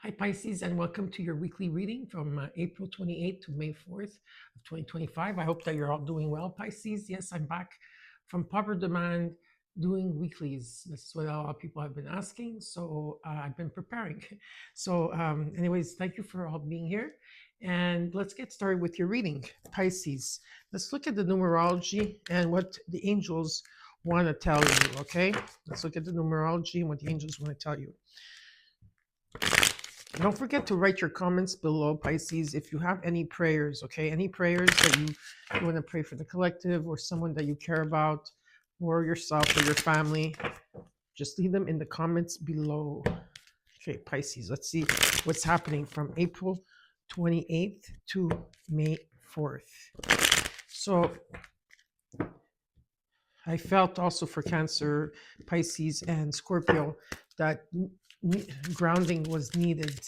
Hi, Pisces, and welcome to your weekly reading from April 28th to May 4th of 2025. I hope that you're all doing well, Pisces. Yes, I'm back from popular demand doing weeklies. This is what a lot of people have been asking, so I've been preparing. Anyways, thank you for all being here. And let's get started with your reading, Pisces. Let's look at the numerology and what the angels want to tell you, okay? Let's look at the numerology and what the angels want to tell you. Don't forget to write your comments below, Pisces, if you have any prayers, okay? Any prayers that you want to pray for the collective or someone that you care about or yourself or your family, just leave them in the comments below. Okay, Pisces, let's see what's happening from April 28th to May 4th. So I felt also for Cancer, Pisces, and Scorpio that grounding was needed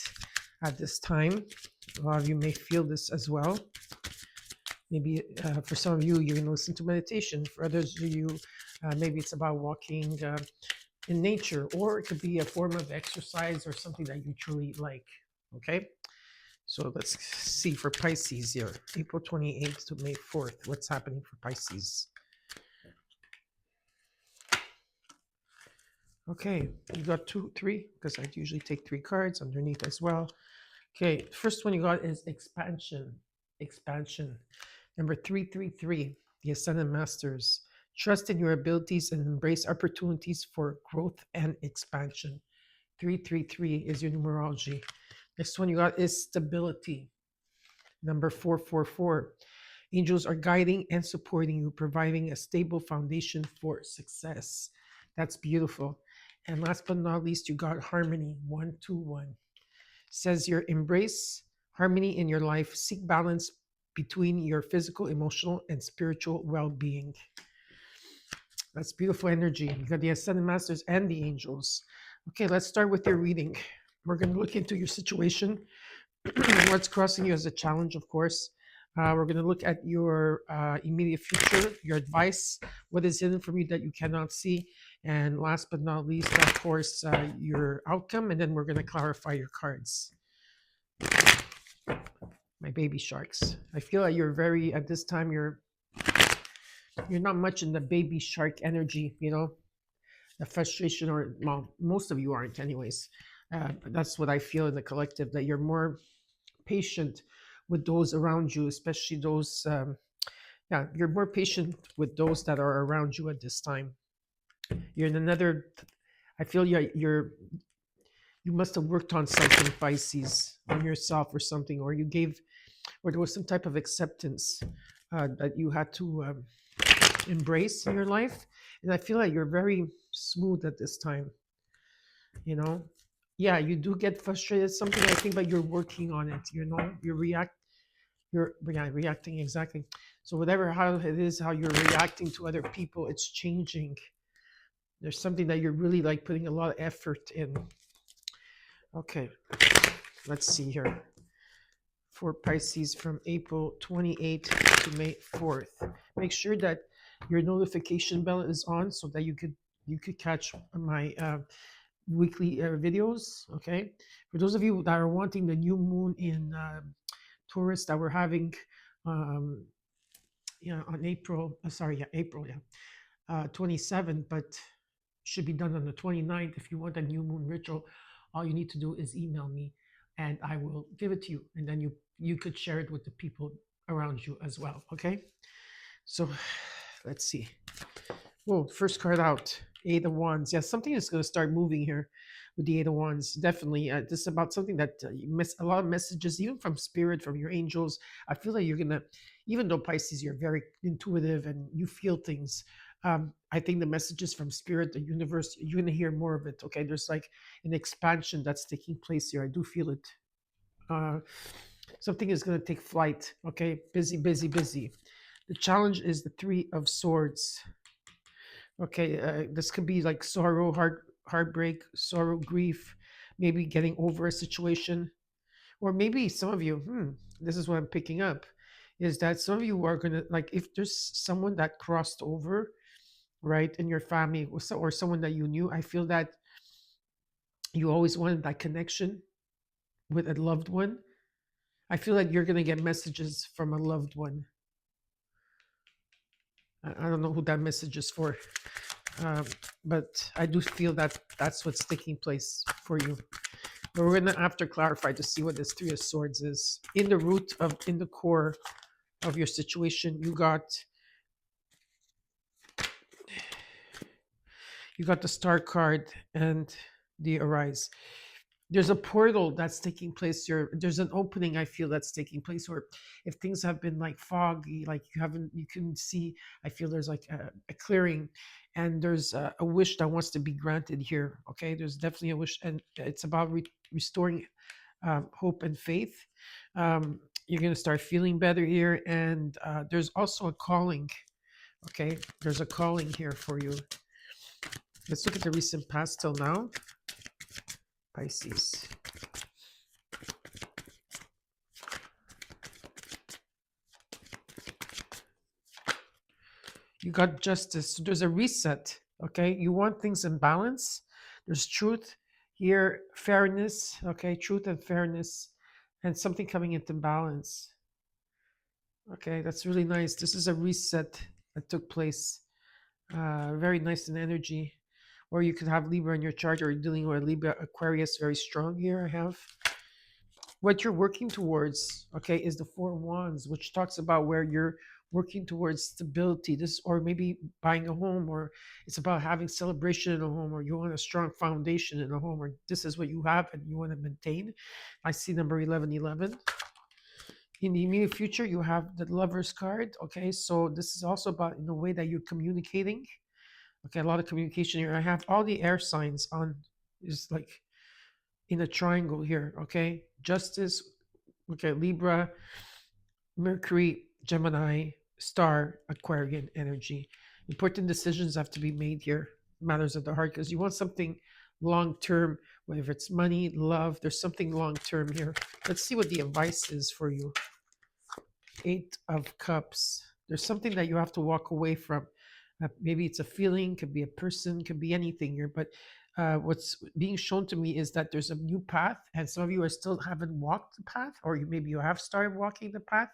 at this time. A lot of you may feel this as well. Maybe for some of you, you're going to listen to meditation. For others of you, maybe it's about walking in nature, or it could be a form of exercise or something that you truly like. Okay? So let's see for Pisces here, April 28th to May 4th. What's happening for Pisces? Okay, you got three, because I usually take three cards underneath as well. Okay, first one you got is expansion. Expansion. Number 333, the Ascendant Masters. Trust in your abilities and embrace opportunities for growth and expansion. 333 is your numerology. Next one you got is stability. Number 444. Angels are guiding and supporting you, providing a stable foundation for success. That's beautiful. And last but not least, you got harmony. 121 says your embrace harmony in your life, seek balance between your physical, emotional, and spiritual well-being. That's beautiful energy. You got the Ascended Masters and the angels. Okay, let's start with your reading. We're going to look into your situation, what's crossing you as a challenge, of course. We're going to look at your immediate future, your advice, what is hidden from you that you cannot see, and last but not least, of course, your outcome. And then we're going to clarify your cards. My baby sharks. I feel like you're very at this time. You're not much in the baby shark energy. You know, the frustration, or well, most of you aren't, anyways. That's what I feel in the collective. That you're more patient with those around you, especially those. You're more patient with those that are around you at this time. You're in another. I feel you must have worked on something, Pisces, on yourself or something, or or there was some type of acceptance that you had to embrace in your life. And I feel like you're very smooth at this time. You know, yeah, you do get frustrated something, I think, but you're working on it. You know, reacting exactly. So whatever how it is, how you're reacting to other people, it's changing. There's something that you're really like putting a lot of effort in. Okay, let's see here. For Pisces from April 28th to May 4th. Make sure that your notification bell is on so that you could catch my weekly videos. Okay, for those of you that are wanting the new moon in Taurus that we're having um, on April, April, 27th, but should be done on the 29th. If you want a new moon ritual, all you need to do is email me and I will give it to you. And then you could share it with the people around you as well. Okay. So let's see. Whoa, first card out. Eight of Wands. Yeah, something is going to start moving here with the Eight of Wands. Definitely. This is about something that you miss a lot of messages, even from spirit, from your angels. I feel like you're going to, even though Pisces, you're very intuitive and you feel things. I think the messages from spirit, the universe, you're going to hear more of it. Okay. There's like an expansion that's taking place here. I do feel it. Something is going to take flight. Okay. Busy, busy, busy. The challenge is the Three of Swords. Okay, this could be like sorrow, heartbreak, sorrow, grief, maybe getting over a situation, or maybe some of you. This is what I'm picking up, is that some of you are gonna like if there's someone that crossed over, right, in your family, or someone that you knew. I feel that you always wanted that connection, with a loved one. I feel like you're going to get messages from a loved one. I don't know who that message is for, um, but I do feel that that's what's taking place for you. But we're going to have to clarify to see what this Three of Swords is. In the root of, in the core of your situation, you got the Star card and the Arise. There's a portal that's taking place here. There's an opening I feel that's taking place, or if things have been like foggy, like you can see, I feel there's like a clearing, and there's a wish that wants to be granted here. Okay, there's definitely a wish, and it's about restoring hope and faith. You're going to start feeling better here, and there's also a calling. Okay, there's a calling here for you. Let's look at the recent past till now, Pisces. You got justice. So there's a reset. Okay, you want things in balance. There's truth here, fairness. Okay, truth and fairness, and something coming into balance. Okay, that's really nice. This is a reset that took place. Very nice in energy. Or you could have Libra in your chart, or you're dealing with Libra Aquarius very strong here. I have what you're working towards, okay, is the Four of Wands, which talks about where you're working towards stability. This, or maybe buying a home, or it's about having celebration in a home, or you want a strong foundation in a home, or this is what you have and you want to maintain. I see number 1111. In the immediate future, you have the Lover's card. Okay, so this is also about in the way that you're communicating. Okay, a lot of communication here. I have all the air signs on, is like in a triangle here. Okay, Justice. Okay, Libra, Mercury, Gemini, Star, Aquarian energy. Important decisions have to be made here. Matters of the heart, because you want something long term, whether it's money, love. There's something long term here. Let's see what the advice is for you. Eight of Cups. There's something that you have to walk away from. Maybe it's a feeling, could be a person, could be anything here. But what's being shown to me is that there's a new path, and some of you are still haven't walked the path, or maybe you have started walking the path,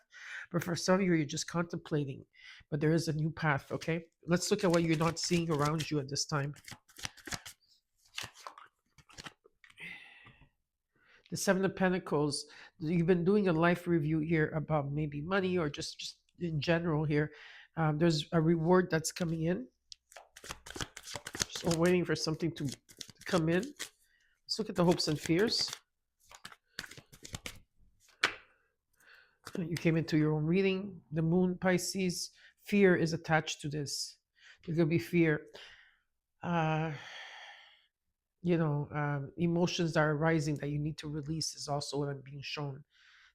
but for some of you, you're just contemplating. But there is a new path. Okay, let's look at what you're not seeing around you at this time. The Seven of Pentacles. You've been doing a life review here about maybe money, or just in general here. There's a reward that's coming in. Just waiting for something to come in. Let's look at the hopes and fears. You came into your own reading. The Moon, Pisces. Fear is attached to this. There could be fear. Emotions that are rising that you need to release is also what I'm being shown.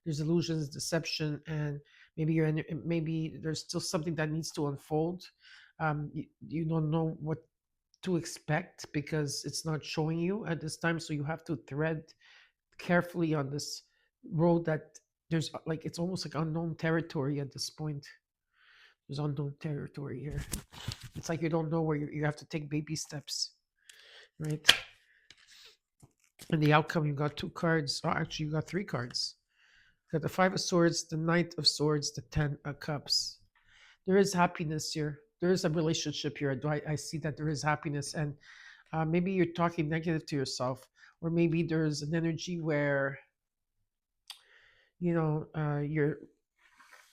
There's illusions, deception, and maybe there's still something that needs to unfold. You don't know what to expect because it's not showing you at this time, so you have to thread carefully on this road that there's like, it's almost like unknown territory at this point. There's unknown territory here. It's like you don't know where you have to take baby steps, right? And the outcome, you got two cards. Oh, actually, you got three cards. You got the Five of Swords, the Knight of Swords, the Ten of Cups. There is happiness here. There is a relationship here. I see that there is happiness, and maybe you're talking negative to yourself, or maybe there's an energy where you're.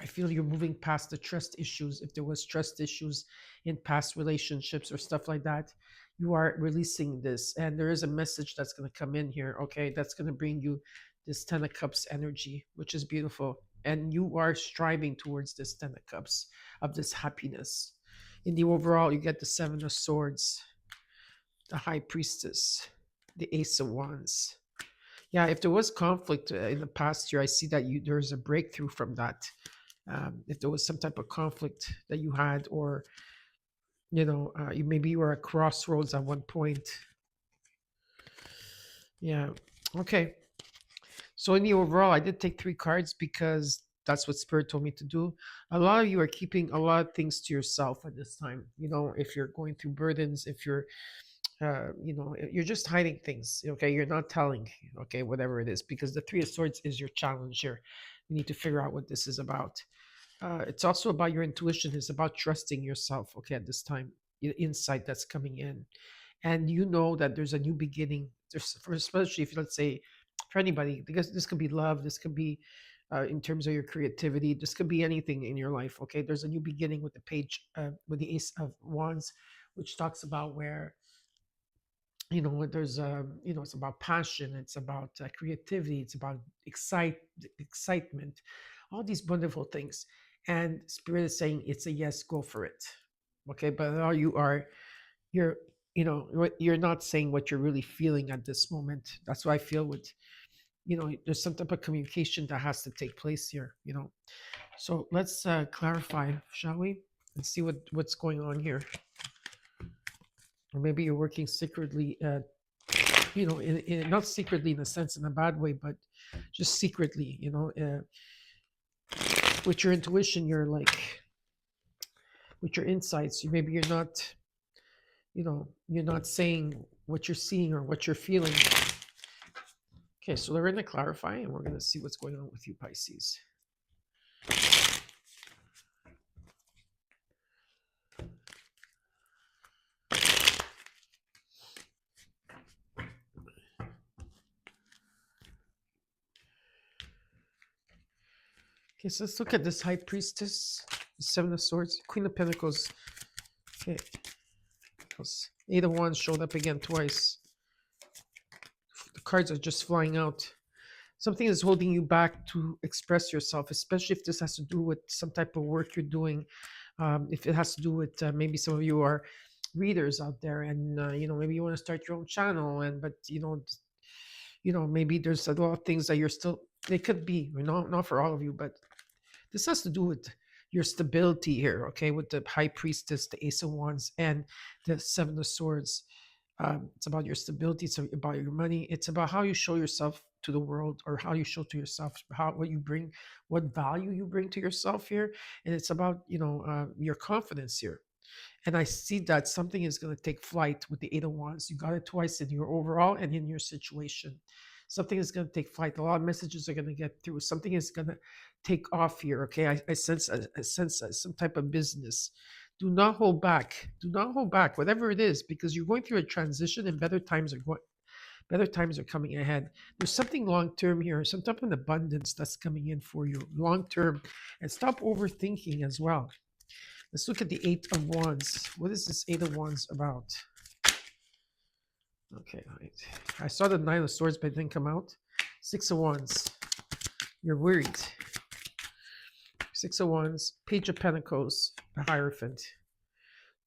I feel you're moving past the trust issues. If there was trust issues in past relationships or stuff like that, you are releasing this, and there is a message that's going to come in here. Okay, that's going to bring you this Ten of Cups energy, which is beautiful, and you are striving towards this Ten of Cups of this happiness. In the overall, you get the Seven of Swords, the High Priestess, the Ace of Wands. Yeah, if there was conflict in the past year, I see that there's a breakthrough from that. If there was some type of conflict that you had, or maybe you were at crossroads at one point. Yeah. Okay. So in the overall, I did take three cards because that's what Spirit told me to do. A lot of you are keeping a lot of things to yourself at this time. If you're going through burdens, if you're you're just hiding things. Okay, you're not telling. Okay, whatever it is, because the Three of Swords is your challenge here. You need to figure out what this is about. It's also about your intuition. It's about trusting yourself. Okay, at this time, insight that's coming in, and you know that there's a new beginning. Especially if, let's say, for anybody, because this could be love, this could be in terms of your creativity, this could be anything in your life. Okay, there's a new beginning with the page, with the Ace of Wands, which talks about where there's it's about passion, it's about creativity, it's about excitement, all these wonderful things. And spirit is saying it's a yes, go for it. Okay, but all you are, you're you're not saying what you're really feeling at this moment. That's what I feel with, there's some type of communication that has to take place here. So let's clarify, shall we, and see what's going on here. Or maybe you're working secretly, not secretly in a sense, in a bad way, but just secretly, with your intuition. You're like, with your insights, maybe you're not saying what you're seeing or what you're feeling. Okay, so we're going to clarify, and we're going to see what's going on with you, Pisces. Okay, so let's look at this High Priestess, the Seven of Swords, Queen of Pentacles. Okay, Eight of Wands showed up again twice. The cards are just flying out. Something is holding you back to express yourself, especially if this has to do with some type of work you're doing. If it has to do with maybe some of you are readers out there, and maybe you want to start your own channel, and but maybe there's a lot of things that you're still. They could be, not for all of you, but this has to do with your stability here. Okay, with the High Priestess, the Ace of Wands, and the Seven of Swords. It's about your stability. It's about your money. It's about how you show yourself to the world, or how you show to yourself, what you bring, what value you bring to yourself here. And it's about your confidence here. And I see that something is going to take flight with the Eight of Wands. You got it twice in your overall and in your situation. Something is going to take flight. A lot of messages are going to get through. Something is going to take off here. Okay, I sense some type of business. Do not hold back. Do not hold back, whatever it is, because you're going through a transition, and better times are coming ahead. There's something long term here, some type of abundance that's coming in for you long term, and stop overthinking as well. Let's look at the Eight of Wands. What is this Eight of Wands about? Okay, right. I saw the Nine of Swords, but it didn't come out. Six of Wands. You're worried. Six of Wands. Page of Pentacles. The Hierophant.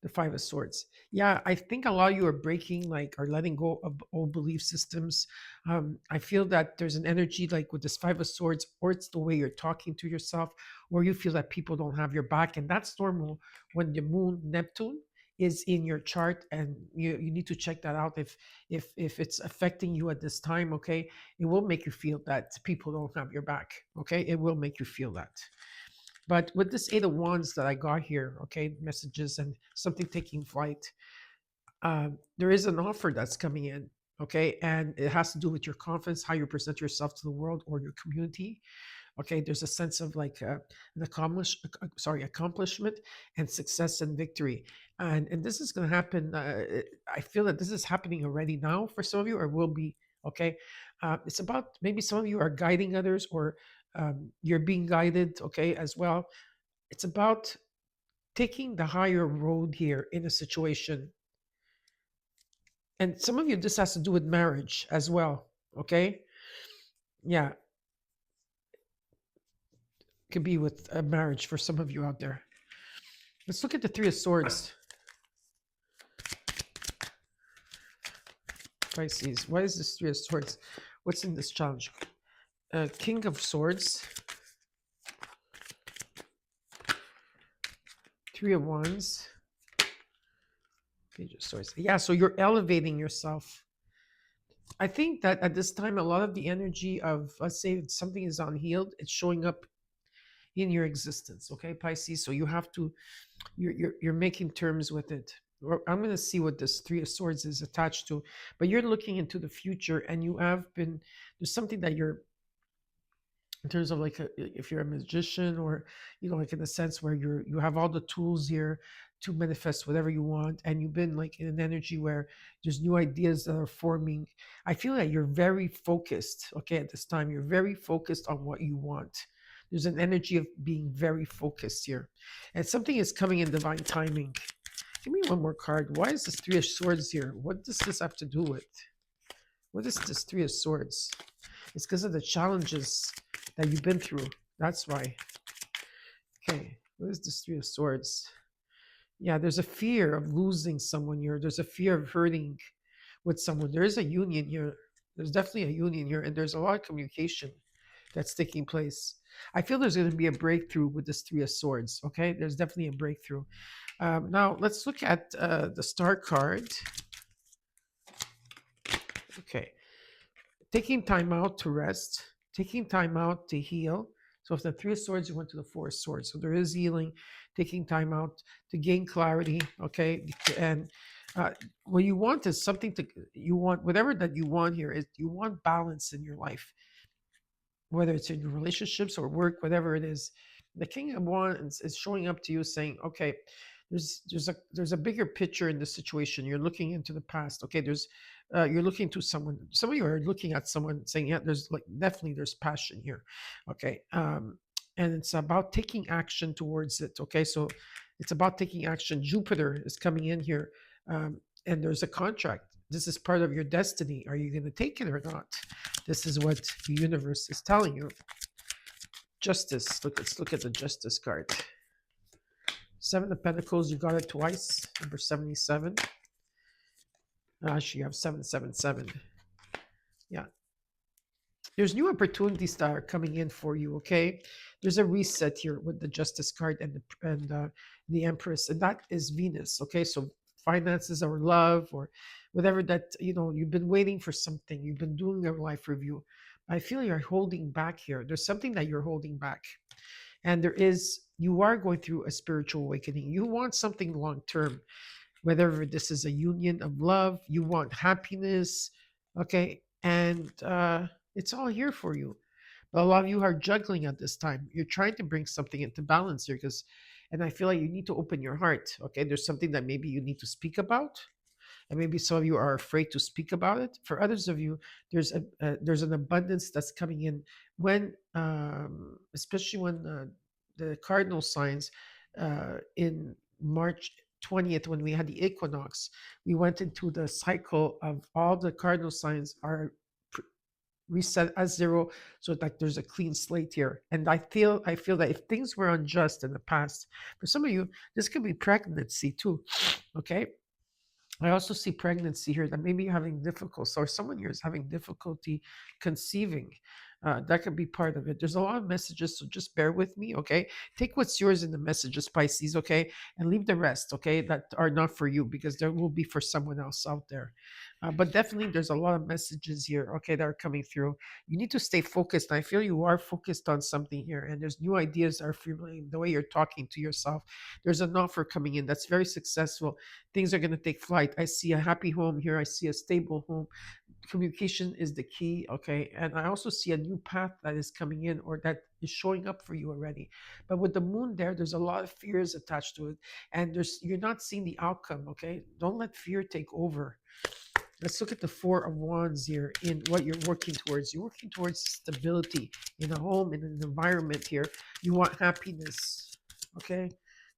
The Five of Swords. Yeah, I think a lot of you are breaking, or letting go of old belief systems. I feel that there's an energy like with this Five of Swords, or it's the way you're talking to yourself, or you feel that people don't have your back. And that's normal when the moon, Neptune, is in your chart, and you need to check that out if it's affecting you at this time. Okay, it will make you feel that people don't have your back. Okay, it will make you feel that. But with this Eight of Wands that I got here, okay, messages and something taking flight, there is an offer that's coming in, okay, and it has to do with your confidence, how you present yourself to the world or your community. Okay, there's a sense of like accomplishment and success and victory, and this is going to happen. I feel that this is happening already now for some of you, or will be. Okay, it's about maybe some of you are guiding others, or you're being guided. Okay, as well. It's about taking the higher road here in a situation, and some of you, this has to do with marriage as well. Okay, yeah, could be with a marriage for some of you out there. Let's look at the Three of Swords. Pisces. Why is this Three of Swords? What's in this challenge? King of Swords. Three of Wands. Page of Swords. Yeah, so you're elevating yourself. I think that at this time, a lot of the energy of, let's say something is unhealed, it's showing up in your existence. Okay, Pisces. So you have to, you're making terms with it. I'm going to see what this Three of Swords is attached to, but you're looking into the future, and you have been, there's something that you're, in terms of like if you're a magician, or like in the sense where you have all the tools here to manifest whatever you want, and you've been like in an energy where there's new ideas that are forming. I feel that you're very focused, okay, at this time. You're very focused on what you want. There's an energy of being very focused here, and something is coming in divine timing. Give me one more card. Why is this Three of Swords here? What does this have to do with? What is this Three of Swords? It's because of the challenges that you've been through. That's why. Okay, what is this Three of Swords? Yeah, there's a fear of losing someone here. There's a fear of hurting with someone. There is a union here. There's definitely a union here, and there's a lot of communication that's taking place. I feel there's going to be a breakthrough with this Three of Swords. Okay, there's definitely a breakthrough. Now let's look at the Star card. Okay, taking time out to rest, taking time out to heal. So if the Three of Swords, you went to the Four of Swords. So there is healing, taking time out to gain clarity. Okay, and what you want is something to, you want whatever that you want here is, you want balance in your life, whether it's in your relationships or work, whatever it is. The King of Wands is showing up to you saying, okay, there's a bigger picture in this situation. You're looking into the past. Okay, you're looking to someone. Some of you are looking at someone saying, yeah, there's like definitely there's passion here. Okay, and it's about taking action towards it. Okay, so it's about taking action. Jupiter is coming in here, and there's a contract. This is part of your destiny. Are you going to take it or not? This is what the universe is telling you. Justice. Let's look at the Justice card. Seven of Pentacles. You got it twice. Number 77. Actually, you have 777. Yeah. There's new opportunities that are coming in for you. Okay. There's a reset here with the Justice card and the Empress, and that is Venus. Okay. So finances or love or whatever that you've been waiting for something. You've been doing a life review. I feel you're holding back here. There's something that you're holding back, and you are going through a spiritual awakening. You want something long term, whether this is a union of love, you want happiness. Okay, and it's all here for you. But a lot of you are juggling at this time. You're trying to bring something into balance here, and I feel like you need to open your heart. Okay, there's something that maybe you need to speak about, and maybe some of you are afraid to speak about it. For others of you, there's an abundance that's coming in when, especially when the cardinal signs in March 20th, when we had the equinox, we went into the cycle of all the cardinal signs are reset as zero, so like there's a clean slate here. And I feel that if things were unjust in the past, for some of you, this could be pregnancy too. Okay, I also see pregnancy here, that maybe you're having difficulty, or someone here is having difficulty conceiving. That could be part of it. There's a lot of messages, so just bear with me, okay? Take what's yours in the messages, Pisces, okay? And leave the rest, okay, that are not for you, because there will be for someone else out there. But definitely, there's a lot of messages here, okay, that are coming through. You need to stay focused. I feel you are focused on something here, and there's new ideas are feeling the way you're talking to yourself. There's an offer coming in that's very successful. Things are going to take flight. I see a happy home here. I see a stable home. Communication is the key. Okay. And I also see a new path that is coming in, or that is showing up for you already. But with the moon there's a lot of fears attached to it. And you're not seeing the outcome. Okay. Don't let fear take over. Let's look at the Four of Wands here in what you're working towards. You're working towards stability in a home, in an environment here. You want happiness. Okay,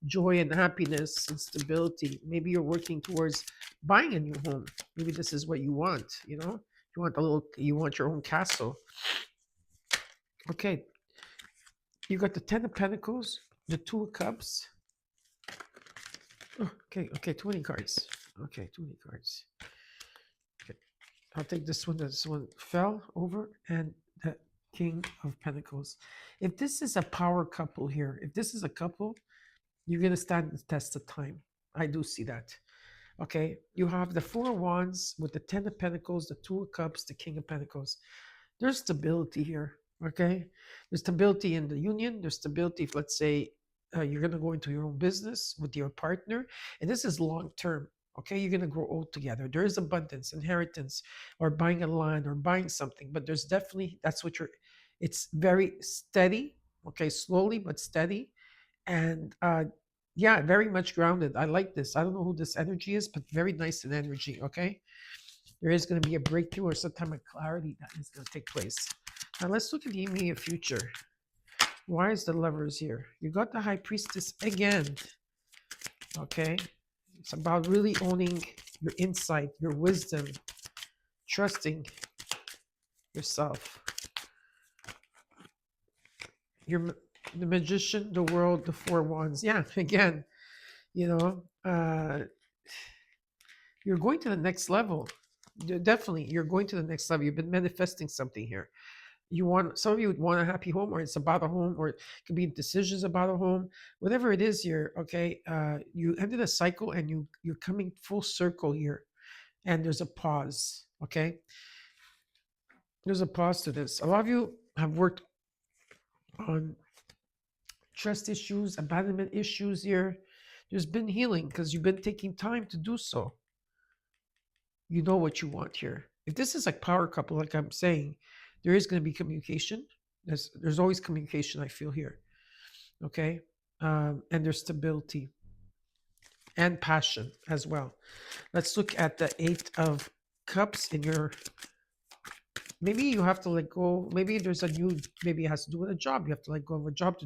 joy and happiness and stability. Maybe you're working towards buying a new home. Maybe this is what you want. You want your own castle. Okay, you got the Ten of Pentacles, the Two of Cups. Oh, okay, 20 cards. Okay, 20 cards. Okay, I'll take this one. This one fell over, and the King of Pentacles. If this is a power couple here, if this is a couple, you're going to stand the test of time. I do see that. Okay, you have the Four of Wands with the Ten of Pentacles, the Two of Cups, the King of Pentacles. There's stability here. Okay, there's stability in the union. There's stability if, let's say, you're going to go into your own business with your partner, and this is long term. Okay, you're going to grow old together. There is abundance, inheritance, or buying a land or buying something, but there's definitely, that's what you're, it's very steady. Okay, slowly but steady. And yeah, very much grounded. I like this. I don't know who this energy is, but very nice in energy. Okay, there is going to be a breakthrough or some type of clarity that is going to take place. Now let's look at the immediate future. Why is the lovers here? You got the high priestess again. Okay, it's about really owning your insight, your wisdom, trusting yourself. You're the magician, the world, the four wands. Yeah, again, you know, you're going to the next level. Definitely, you're going to the next level. You've been manifesting something here. You want, some of you would want a happy home, or it's about a home, or it could be decisions about a home, whatever it is here. Okay, you ended a cycle and you're coming full circle here, and there's a pause. Okay, there's a pause to this. A lot of you have worked on trust issues, abandonment issues here. There's been healing because you've been taking time to do so. You know what you want here. If this is like power couple, like I'm saying, there is going to be communication. There's always communication, I feel here. Okay, and there's stability and passion as well. Let's look at the Eight of Cups in your. Maybe you have to let go. Maybe there's a new. Maybe it has to do with a job. You have to let go of a job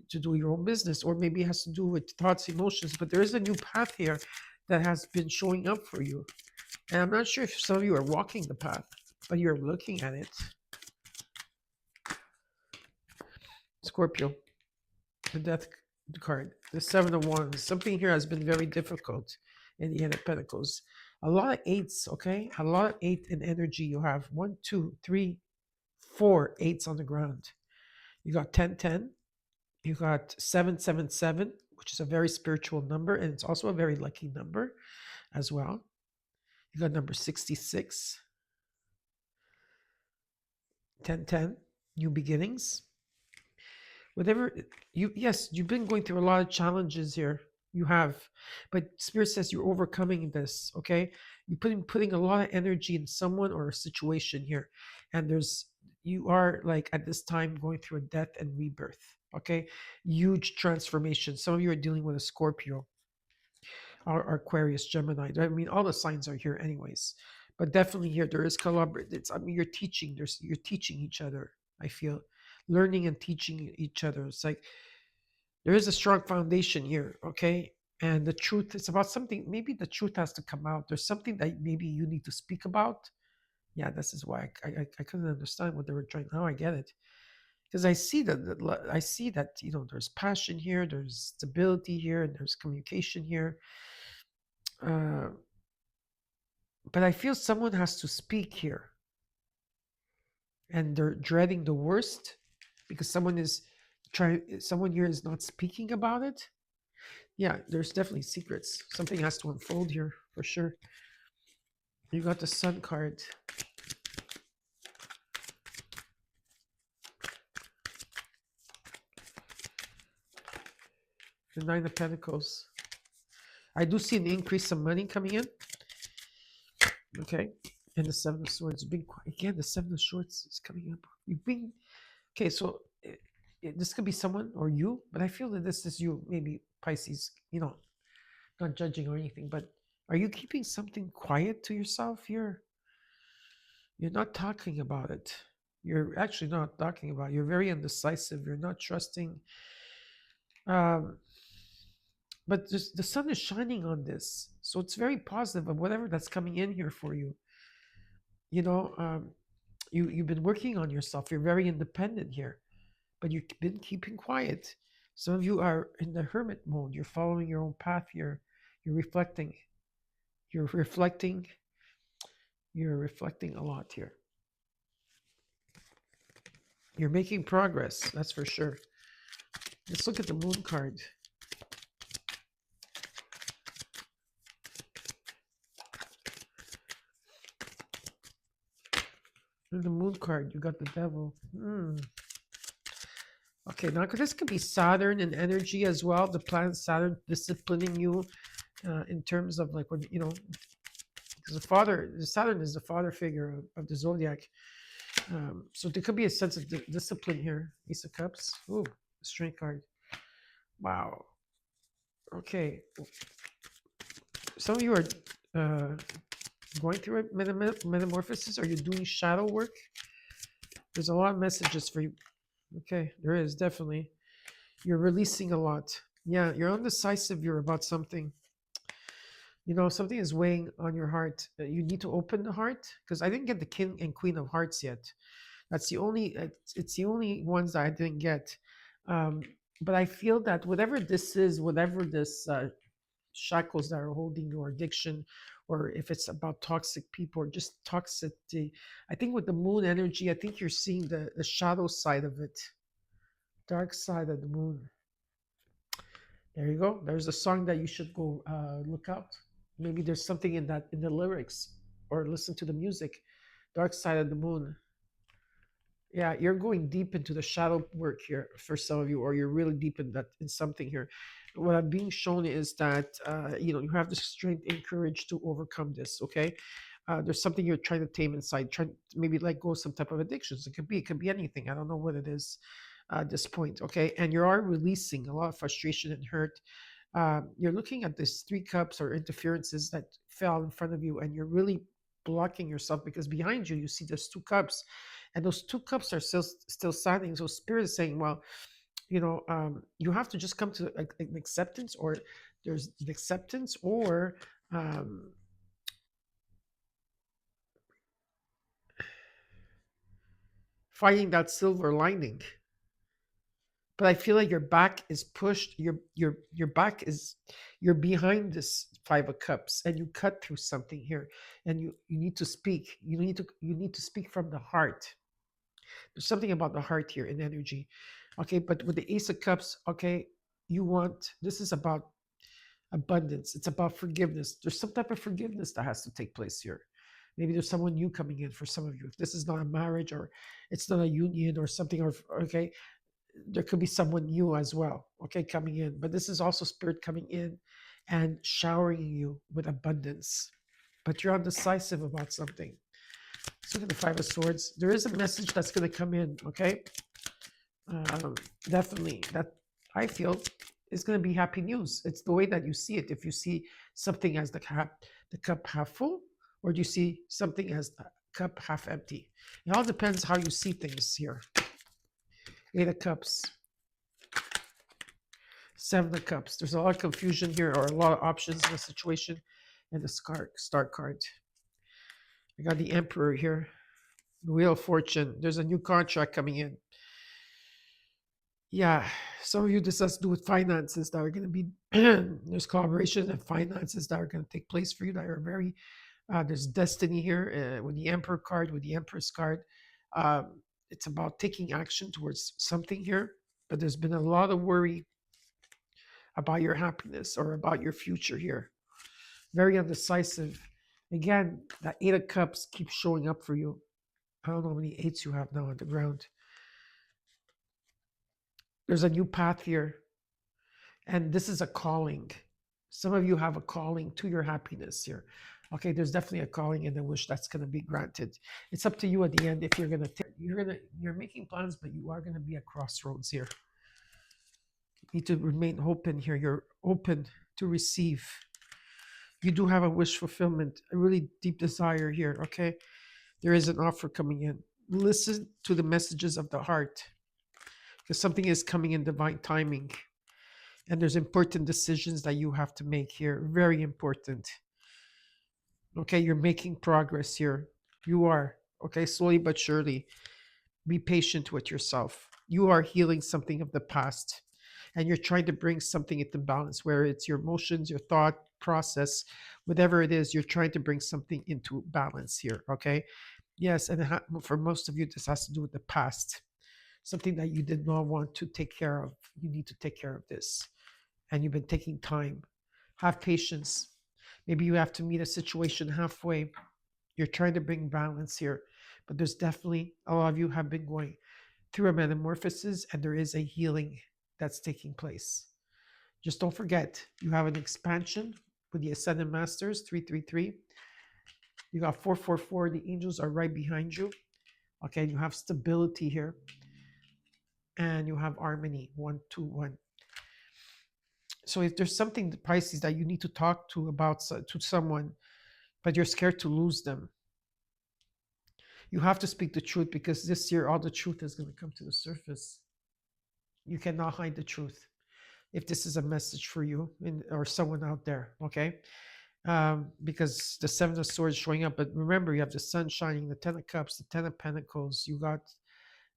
to do your own business, or maybe it has to do with thoughts, emotions. But there is a new path here that has been showing up for you. And I'm not sure if some of you are walking the path, but you're looking at it. Scorpio, the Death card, the Seven of Wands. Something here has been very difficult in the Eight of Pentacles. A lot of eights, okay? A lot of eight in energy you have. 1, 2, 3, 4 eights on the ground. You got 1010. You got 777, which is a very spiritual number, and it's also a very lucky number as well. You got number 66, 1010, new beginnings. Whatever you, yes, you've been going through a lot of challenges here. You have, but Spirit says you're overcoming this. Okay, you're putting a lot of energy in someone or a situation here, and you are like at this time going through a death and rebirth. Okay, huge transformation. Some of you are dealing with a Scorpio or Aquarius, Gemini. I mean, all the signs are here, anyways. But definitely here there is collaborate. I mean, you're teaching. You're teaching each other. I feel learning and teaching each other. It's like there is a strong foundation here. Okay, and the truth is about something. Maybe the truth has to come out. There's something that maybe you need to speak about. Yeah, this is why I couldn't understand what they were trying. Now I get it, because I see that there's passion here, there's stability here, and there's communication here. Uh, but I feel someone has to speak here, and they're dreading the worst because someone here is not speaking about it. Yeah, there's definitely secrets. Something has to unfold here for sure. You got the Sun card. The Nine of Pentacles. I do see an increase of money coming in. Okay. And the Seven of Swords. Again, the Seven of Swords is coming up. Okay, so this could be someone or you, but I feel that this is you, maybe Pisces, not judging or anything, but are you keeping something quiet to yourself here? You're not talking about it. You're actually not talking about it. You're very indecisive. You're not trusting. But the sun is shining on this. So it's very positive of whatever that's coming in here for you. You've been working on yourself. You're very independent here, but you've been keeping quiet. Some of you are in the hermit mode. You're following your own path here. You're reflecting. You're reflecting. You're reflecting a lot here. You're making progress, that's for sure. Let's look at the Moon card. In the Moon card, you got the Devil. Okay, now this could be Saturn and energy as well. The planet Saturn disciplining you in terms of like when you know, because the father, the Saturn is the father figure of the zodiac. So there could be a sense of discipline here. Ace of Cups. Ooh, strength card. Wow. Okay. Some of you are uh, going through a metamorphosis. Are you doing shadow work? There's a lot of messages for you. Okay, there is definitely. You're releasing a lot. Yeah, you're undecisive. You're about something. You know, something is weighing on your heart. You need to open the heart because I didn't get the king and queen of hearts yet. That's the only. It's the only ones that I didn't get. Um, but I feel that whatever this is, whatever this shackles that are holding you, or addiction, or if it's about toxic people or just toxicity, I think with the moon energy, I think you're seeing the shadow side of it, dark side of the moon. There you go. There's a song that you should go look out. Maybe there's something in that in the lyrics, or listen to the music. Dark side of the moon. Yeah, you're going deep into the shadow work here for some of you, or you're really deep in that in something here. What I'm being shown is that you know, you have the strength and courage to overcome this. Okay, there's something you're trying to tame inside, trying to maybe let go of some type of addictions. It could be anything. I don't know what it is at this point. Okay, and you are releasing a lot of frustration and hurt. You're looking at these three cups or interferences that fell in front of you, and you're really blocking yourself because behind you, you see there's two cups, and those two cups are still standing. So spirit is saying, well, you know, you have to just come to an acceptance, or there's an acceptance, or um, finding that silver lining. But I feel like your back is pushed. Your back is, you're behind this five of cups, and you cut through something here, and you need to speak. You need to speak from the heart. There's something about the heart here in energy. Okay, but with the ace of cups, okay, you want, this is about abundance. It's about forgiveness. There's some type of forgiveness that has to take place here. Maybe there's someone new coming in for some of you. If this is not a marriage, or it's not a union or something, or okay, there could be someone new as well, okay, coming in. But this is also spirit coming in and showering you with abundance. But you're undecisive about something. Let's look at the five of swords. There is a message that's going to come in, okay? um, Definitely, that I feel is going to be happy news. It's the way that you see it. If you see something as the cup half full, or do you see something as the cup half empty? It all depends how you see things here. Eight of Cups, Seven of Cups. There's a lot of confusion here, or a lot of options in the situation. And the star card. I got the Emperor here. The Wheel of Fortune. There's a new contract coming in. Yeah, some of you, this has to do with finances that are going to be, there's collaboration and finances that are going to take place for you that are very, there's destiny here with the Emperor card, with the Empress card. It's about taking action towards something here, but there's been a lot of worry about your happiness or about your future here. Very undecisive. Again, that Eight of Cups keeps showing up for you. I don't know how many eights you have now on the ground. There's a new path here, and this is a calling. Some of you have a calling to your happiness here. Okay, there's definitely a calling and a wish that's going to be granted. It's up to you at the end if you're going to you're making plans, but you are going to be at crossroads here. You need to remain open here. You're open to receive. You do have a wish fulfillment, a really deep desire here. Okay, there is an offer coming in. Listen to the messages of the heart, because something is coming in divine timing, and there's important decisions that you have to make here. Very important. Okay, you're making progress here. You are. Okay, slowly but surely. Be patient with yourself. You are healing something of the past, and you're trying to bring something into balance, where it's your emotions, your thought process, whatever it is, you're trying to bring something into balance here. Okay, yes, and for most of you, this has to do with the past, something that you did not want to take care of. You need to take care of this, and you've been taking time. Have patience. Maybe you have to meet a situation halfway. You're trying to bring balance here, but there's definitely a lot of you have been going through a metamorphosis, and there is a healing that's taking place. Just don't forget, you have an expansion, with the Ascended Masters, 333. You got 444. The angels are right behind you. Okay, you have stability here. And you have harmony, 121. So if there's something, the Pisces, that you need to talk to about to someone, but you're scared to lose them, you have to speak the truth, because this year all the truth is going to come to the surface. You cannot hide the truth if this is a message for you or someone out there, okay? Because the Seven of Swords showing up, but remember, you have the Sun shining, the Ten of Cups, the Ten of Pentacles. You got,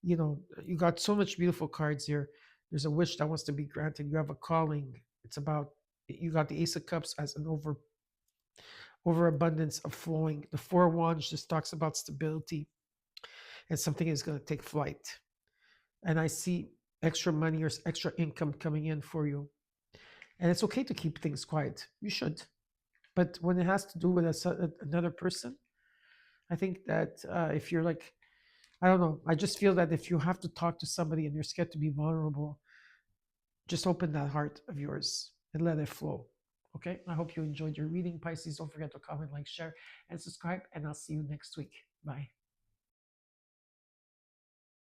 you got so much beautiful cards here. There's a wish that wants to be granted. You have a calling. It's about, you got the Ace of Cups as an overabundance of flowing. The Four of Wands just talks about stability, and something is going to take flight. And I see extra money or extra income coming in for you. And it's okay to keep things quiet. You should. But when it has to do with another person, I think that if you're like, I don't know, I just feel that if you have to talk to somebody and you're scared to be vulnerable, just open that heart of yours and let it flow. Okay? I hope you enjoyed your reading, Pisces. Don't forget to comment, like, share, and subscribe. And I'll see you next week. Bye.